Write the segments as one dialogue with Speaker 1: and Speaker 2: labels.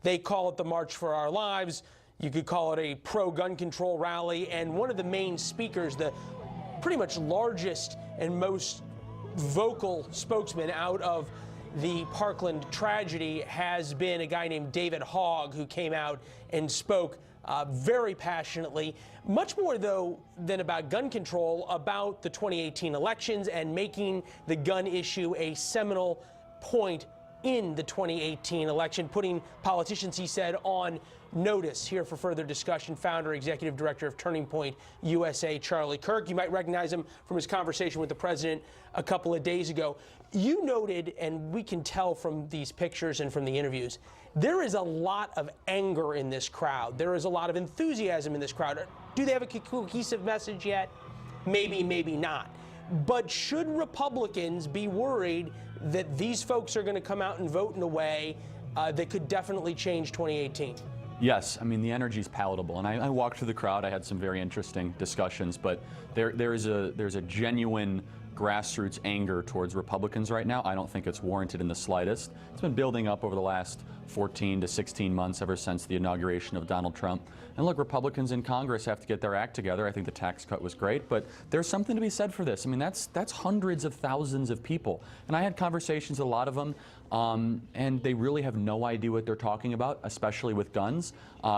Speaker 1: They call it the March for Our Lives. You could call it a pro-gun control rally. And one of the main speakers, the pretty much largest and most vocal spokesman out of the Parkland tragedy has been a guy named David Hogg, who came out and spoke very passionately, much more, though, than about gun control, about the 2018 elections and making the gun issue a seminal point in the 2018 election, putting politicians, he said, on notice. Here for further discussion, founder, executive director of Turning Point USA, Charlie Kirk. You might recognize him from his conversation with the president a couple of days ago. You noted, and we can tell from these pictures and from the interviews, there is a lot of anger in this crowd. There is a lot of enthusiasm in this crowd. Do they have a cohesive message yet? Maybe, maybe not. But should Republicans be worried that these folks are going to come out and vote in a way that could definitely change 2018?
Speaker 2: Yes, I mean, the energy is palatable, and I walked through the crowd. I had some very interesting discussions, but there's a genuine grassroots anger towards Republicans right now. I don't think it's warranted in the slightest. It's been building up over the last 14 to 16 months, ever since the inauguration of Donald Trump. And look, Republicans in Congress have to get their act together. I think the tax cut was great, but there's something to be said for this. I mean, that's hundreds of thousands of people. And I had conversations with a lot of them, and they really have no idea what they're talking about, especially with guns.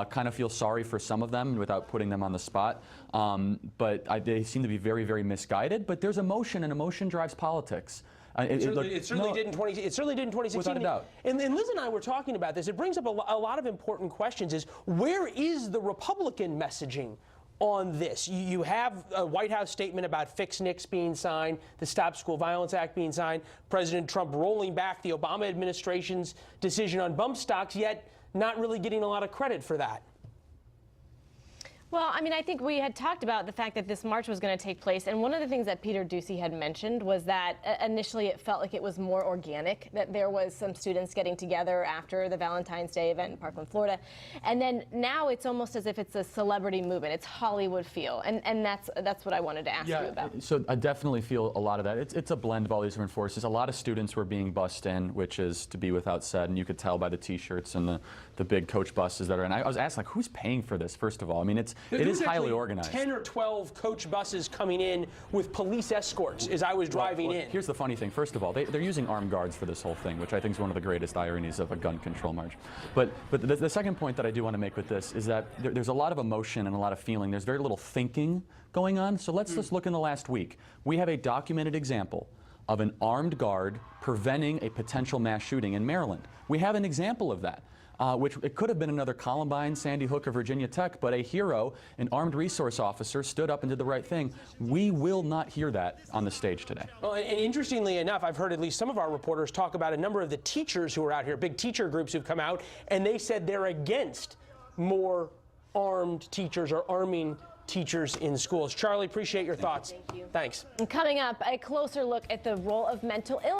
Speaker 2: Kind of feel sorry for some of them without putting them on the spot. But they seem to be very, very misguided. But there's emotion, and emotion drives politics.
Speaker 1: It certainly did in 2016.
Speaker 2: Without a doubt.
Speaker 1: And Liz and I were talking about this. It brings up a lot of important questions. Is where is the Republican messaging on this? You have a White House statement about Fix NICS being signed, the Stop School Violence Act being signed, President Trump rolling back the Obama administration's decision on bump stocks, yet not really getting a lot of credit for that.
Speaker 3: Well, I mean, I think we had talked about the fact that this march was going to take place, and one of the things that Peter Doocy had mentioned was that initially it felt like it was more organic, that there was some students getting together after the Valentine's Day event in Parkland, Florida, and then now it's almost as if it's a celebrity movement. It's Hollywood feel, and that's what I wanted to ask you about.
Speaker 2: So I definitely feel a lot of that. It's a blend of all these different forces. A lot of students were being bussed in, which is to be without said, and you could tell by the T-shirts and the big coach buses that are in. I was asked, like, who's paying for this, first of all? I mean, it is highly organized. 10
Speaker 1: or 12 coach buses coming in with police escorts as I was driving in.
Speaker 2: Here's the funny thing. First of all, they're using armed guards for this whole thing, which I think is one of the greatest ironies of a gun control march. But the second point that I do want to make with this is that there's a lot of emotion and a lot of feeling. There's very little thinking going on. So let's just look in the last week. We have a documented example of an armed guard preventing a potential mass shooting in Maryland. We have an example of that. Which it could have been another Columbine, Sandy Hook, or Virginia Tech, but a hero, an armed resource officer, stood up and did the right thing. We will not hear that on the stage today.
Speaker 1: Well, and interestingly enough, I've heard at least some of our reporters talk about a number of the teachers who are out here, big teacher groups who've come out, and they said they're against more armed teachers or arming teachers in schools. Charlie, appreciate your thoughts.
Speaker 3: Thank you.
Speaker 1: Thanks.
Speaker 3: And coming up, a closer look at the role of mental illness.